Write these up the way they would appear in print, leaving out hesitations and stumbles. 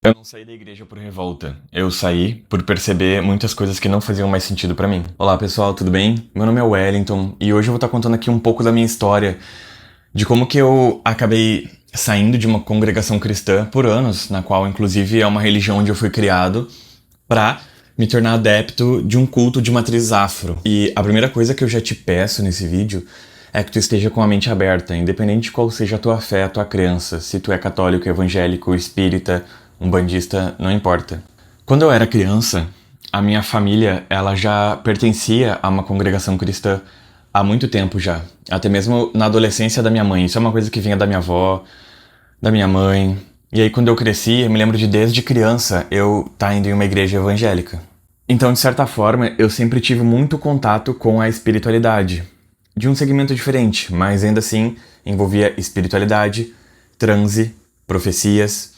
Eu não saí da igreja por revolta. Eu saí por perceber muitas coisas que não faziam mais sentido pra mim. Olá pessoal, tudo bem? Meu nome é Wellington e hoje eu vou estar contando aqui um pouco da minha história, de como que eu acabei saindo de uma congregação cristã por anos, na qual inclusive é uma religião onde eu fui criado, pra me tornar adepto de um culto de matriz afro. E a primeira coisa que eu já te peço nesse vídeo é que tu esteja com a mente aberta, independente de qual seja a tua fé, a tua crença, se tu é católico, evangélico, espírita, umbandista, não importa. Quando eu era criança, a minha família, ela já pertencia a uma congregação cristã há muito tempo já. Até mesmo na adolescência da minha mãe. Isso é uma coisa que vinha da minha avó, da minha mãe. E aí quando eu cresci, eu me lembro de desde criança eu estar indo em uma igreja evangélica. Então, de certa forma, eu sempre tive muito contato com a espiritualidade. De um segmento diferente, mas ainda assim envolvia espiritualidade, transe, profecias.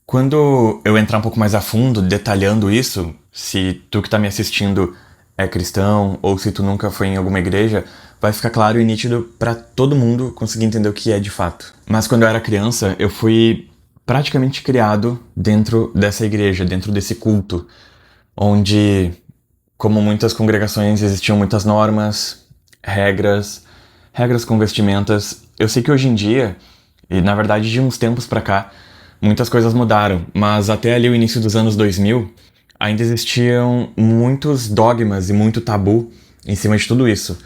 Quando eu entrar um pouco mais a fundo, detalhando isso, se tu que tá me assistindo é cristão ou se tu nunca foi em alguma igreja, vai ficar claro e nítido pra todo mundo conseguir entender o que é de fato. Mas quando eu era criança, eu fui praticamente criado dentro dessa igreja, dentro desse culto, onde, como muitas congregações, existiam muitas normas, regras com vestimentas. Eu sei que hoje em dia, e na verdade de uns tempos pra cá, muitas coisas mudaram, mas até ali o início dos anos 2000, ainda existiam muitos dogmas e muito tabu em cima de tudo isso.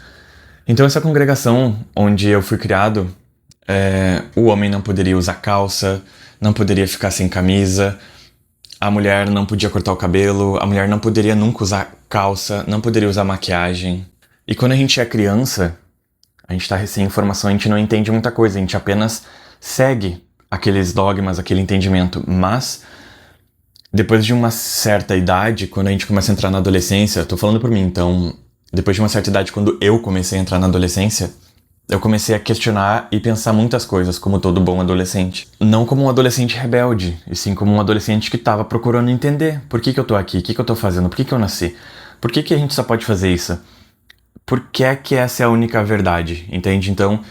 Então essa congregação onde eu fui criado, o homem não poderia usar calça, não poderia ficar sem camisa, a mulher não podia cortar o cabelo, a mulher não poderia nunca usar calça, não poderia usar maquiagem. E quando a gente é criança, a gente tá sem informação, a gente não entende muita coisa, a gente apenas segue aqueles dogmas, aquele entendimento. Mas, depois de uma certa idade, quando a gente começa a entrar na adolescência, tô falando por mim, então, depois de uma certa idade, quando eu comecei a entrar na adolescência, eu comecei a questionar e pensar muitas coisas, como todo bom adolescente. Não como um adolescente rebelde, e sim como um adolescente que tava procurando entender por que eu tô aqui, o que eu tô fazendo, por que eu nasci, por que a gente só pode fazer isso, por que é que essa é a única verdade, entende? Então,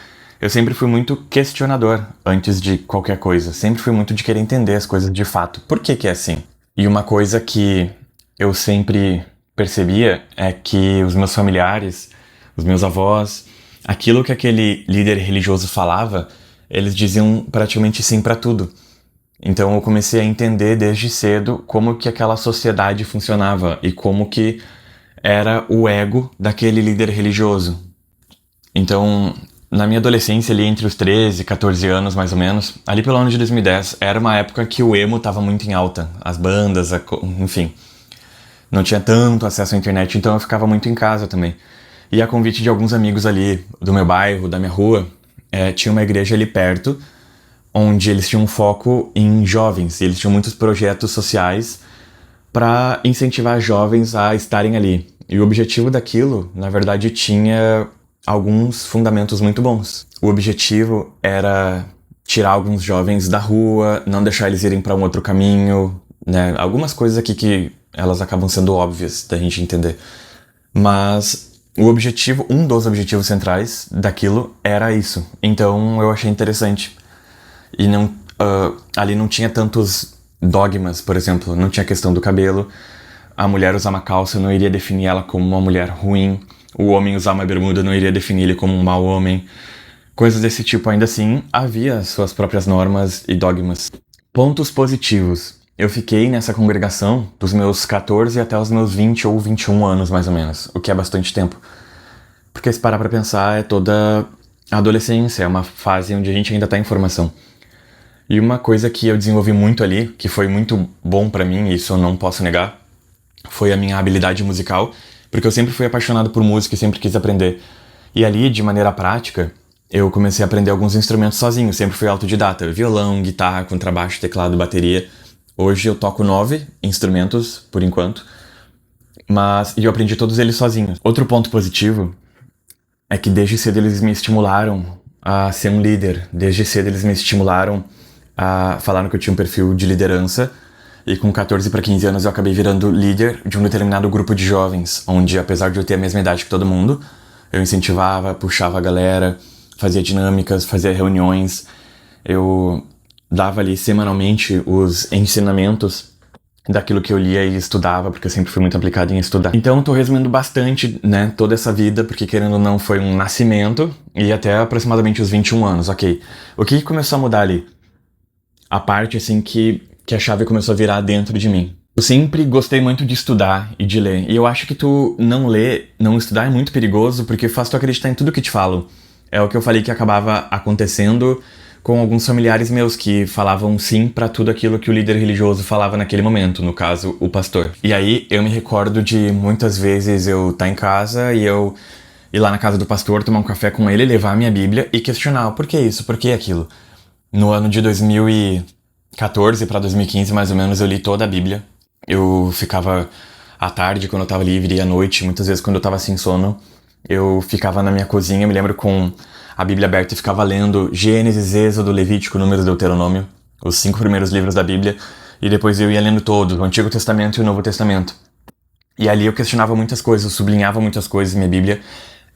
eu sempre fui muito questionador antes de qualquer coisa, sempre fui muito de querer entender as coisas de fato, por que é assim? E uma coisa que eu sempre percebia é que os meus familiares, os meus avós, aquilo que aquele líder religioso falava, eles diziam praticamente sim pra tudo. Então eu comecei a entender desde cedo como que aquela sociedade funcionava e como que era o ego daquele líder religioso. Então, na minha adolescência, ali entre os 13 e 14 anos, mais ou menos, ali pelo ano de 2010, era uma época que o emo tava muito em alta. As bandas, enfim. Não tinha tanto acesso à internet, então eu ficava muito em casa também. E a convite de alguns amigos ali do meu bairro, da minha rua, tinha uma igreja ali perto, onde eles tinham um foco em jovens, e eles tinham muitos projetos sociais para incentivar jovens a estarem ali. E o objetivo daquilo, na verdade, tinha alguns fundamentos muito bons. O objetivo era tirar alguns jovens da rua, não deixar eles irem para um outro caminho, né? Algumas coisas aqui que elas acabam sendo óbvias da gente entender. Mas o objetivo, um dos objetivos centrais daquilo era isso. Então eu achei interessante. E não, ali não tinha tantos dogmas, por exemplo, não tinha questão do cabelo. A mulher usar uma calça não iria definir ela como uma mulher ruim. O homem usar uma bermuda não iria definir ele como um mau homem. Coisas desse tipo. Ainda assim, havia suas próprias normas e dogmas. Pontos positivos. Eu fiquei nessa congregação dos meus 14 até os meus 20 ou 21 anos, mais ou menos. O que é bastante tempo. Porque se parar pra pensar, é toda a adolescência. É uma fase onde a gente ainda tá em formação. E uma coisa que eu desenvolvi muito ali, que foi muito bom pra mim, e isso eu não posso negar, foi a minha habilidade musical, porque eu sempre fui apaixonado por música e sempre quis aprender. E ali, de maneira prática, eu comecei a aprender alguns instrumentos sozinho, sempre fui autodidata. Violão, guitarra, contrabaixo, teclado, bateria. Hoje eu toco 9 instrumentos, por enquanto, e eu aprendi todos eles sozinho. Outro ponto positivo é que desde cedo eles me estimularam a ser um líder. Desde cedo eles me estimularam falaram que eu tinha um perfil de liderança, e com 14 para 15 anos eu acabei virando líder de um determinado grupo de jovens, onde apesar de eu ter a mesma idade que todo mundo, eu incentivava, puxava a galera, fazia dinâmicas, fazia reuniões, eu dava ali semanalmente os ensinamentos daquilo que eu lia e estudava, porque eu sempre fui muito aplicado em estudar. Então eu tô resumindo bastante, né, toda essa vida, porque querendo ou não foi um nascimento e até aproximadamente os 21 anos, ok. O que começou a mudar ali? A parte, assim, que a chave começou a virar dentro de mim. Eu sempre gostei muito de estudar e de ler, e eu acho que tu não ler, não estudar é muito perigoso, porque faz tu acreditar em tudo que te falam. É o que eu falei que acabava acontecendo com alguns familiares meus que falavam sim pra tudo aquilo que o líder religioso falava naquele momento, no caso, o pastor. E aí eu me recordo de muitas vezes eu estar em casa e eu ir lá na casa do pastor, tomar um café com ele, levar a minha Bíblia e questionar por que isso, por que aquilo. No ano de 2014 para 2015, mais ou menos, eu li toda a Bíblia. Eu ficava à tarde, quando eu tava livre, e à noite, muitas vezes quando eu tava sem sono, eu ficava na minha cozinha, me lembro com a Bíblia aberta e ficava lendo Gênesis, Êxodo, Levítico, Números, Deuteronômio, os 5 primeiros livros da Bíblia, e depois eu ia lendo todos, o Antigo Testamento e o Novo Testamento. E ali eu questionava muitas coisas, eu sublinhava muitas coisas, minha Bíblia,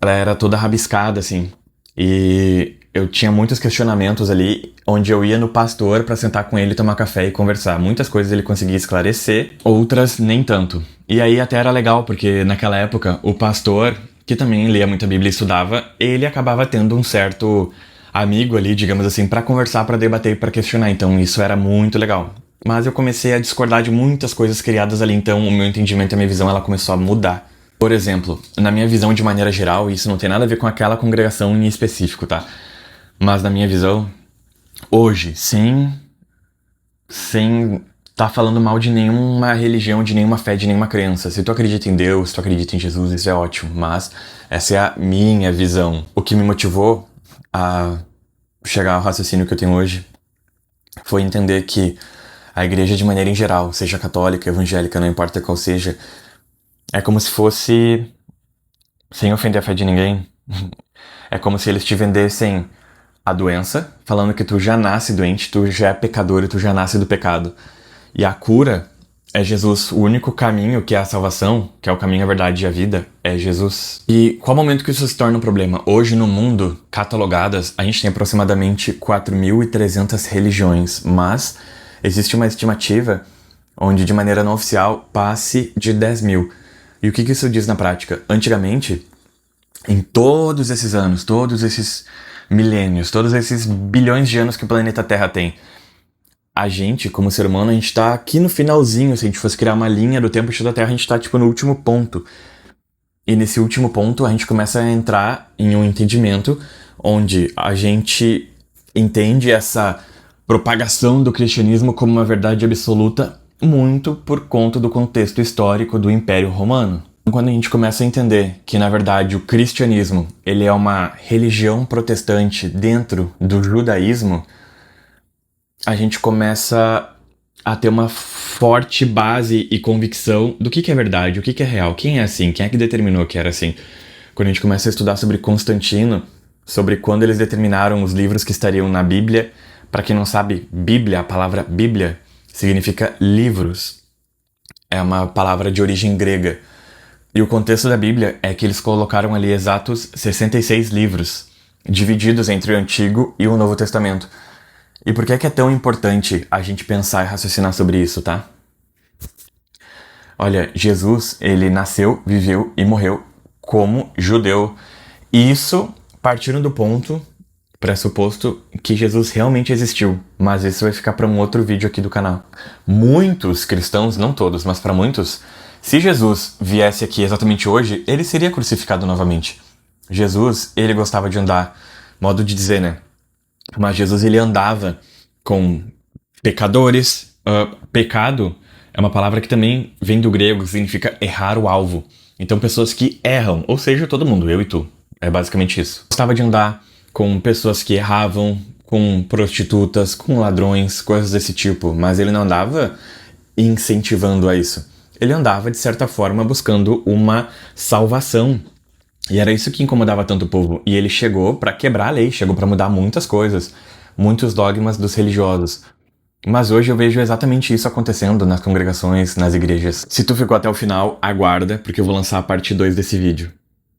ela era toda rabiscada, assim, e eu tinha muitos questionamentos ali, onde eu ia no pastor pra sentar com ele, tomar café e conversar. Muitas coisas ele conseguia esclarecer, outras nem tanto. E aí até era legal, porque naquela época o pastor, que também lia muita Bíblia e estudava, ele acabava tendo um certo amigo ali, digamos assim, pra conversar, pra debater e pra questionar. Então isso era muito legal. Mas eu comecei a discordar de muitas coisas criadas ali, então o meu entendimento e a minha visão ela começou a mudar. Por exemplo, na minha visão de maneira geral, isso não tem nada a ver com aquela congregação em específico, tá? Mas na minha visão, hoje, sem tá falando mal de nenhuma religião, de nenhuma fé, de nenhuma crença. Se tu acredita em Deus, se tu acredita em Jesus, isso é ótimo. Mas essa é a minha visão. O que me motivou a chegar ao raciocínio que eu tenho hoje foi entender que a igreja, de maneira em geral, seja católica, evangélica, não importa qual seja, é como se fosse, sem ofender a fé de ninguém, é como se eles te vendessem a doença, falando que tu já nasce doente, tu já é pecador e tu já nasce do pecado. E a cura é Jesus. O único caminho que é a salvação, que é o caminho, a verdade e a vida, é Jesus. E qual momento que isso se torna um problema? Hoje no mundo, catalogadas, a gente tem aproximadamente 4.300 religiões, mas existe uma estimativa onde, de maneira não oficial, passe de 10 mil. E o que isso diz na prática? Antigamente, em todos esses anos, todos esses milênios, todos esses bilhões de anos que o planeta Terra tem, a gente, como ser humano, a gente tá aqui no finalzinho. Se a gente fosse criar uma linha do tempo da Terra, a gente tá tipo no último ponto. E nesse último ponto a gente começa a entrar em um entendimento onde a gente entende essa propagação do cristianismo como uma verdade absoluta muito por conta do contexto histórico do Império Romano. Quando a gente começa a entender que, na verdade, o cristianismo ele é uma religião protestante dentro do judaísmo, a gente começa a ter uma forte base e convicção do que é verdade, o que é real, quem é assim, quem é que determinou que era assim. Quando a gente começa a estudar sobre Constantino, sobre quando eles determinaram os livros que estariam na Bíblia. Para quem não sabe, Bíblia, a palavra Bíblia, significa livros. É uma palavra de origem grega. E o contexto da Bíblia é que eles colocaram ali exatos 66 livros, divididos entre o Antigo e o Novo Testamento. E por que é tão importante a gente pensar e raciocinar sobre isso, tá? Olha, Jesus, ele nasceu, viveu e morreu como judeu. E isso partindo do ponto, pressuposto, que Jesus realmente existiu. Mas isso vai ficar para um outro vídeo aqui do canal. Muitos cristãos, não todos, mas para muitos, se Jesus viesse aqui exatamente hoje, ele seria crucificado novamente. Jesus, ele gostava de andar, modo de dizer, né? Mas Jesus, ele andava com pecadores. Pecado é uma palavra que também vem do grego, que significa errar o alvo. Então, pessoas que erram, ou seja, todo mundo, eu e tu. É basicamente isso. Gostava de andar com pessoas que erravam, com prostitutas, com ladrões, coisas desse tipo. Mas ele não andava incentivando a isso. Ele andava, de certa forma, buscando uma salvação. E era isso que incomodava tanto o povo. E ele chegou para quebrar a lei, chegou para mudar muitas coisas, muitos dogmas dos religiosos. Mas hoje eu vejo exatamente isso acontecendo nas congregações, nas igrejas. Se tu ficou até o final, aguarda, porque eu vou lançar a parte 2 desse vídeo.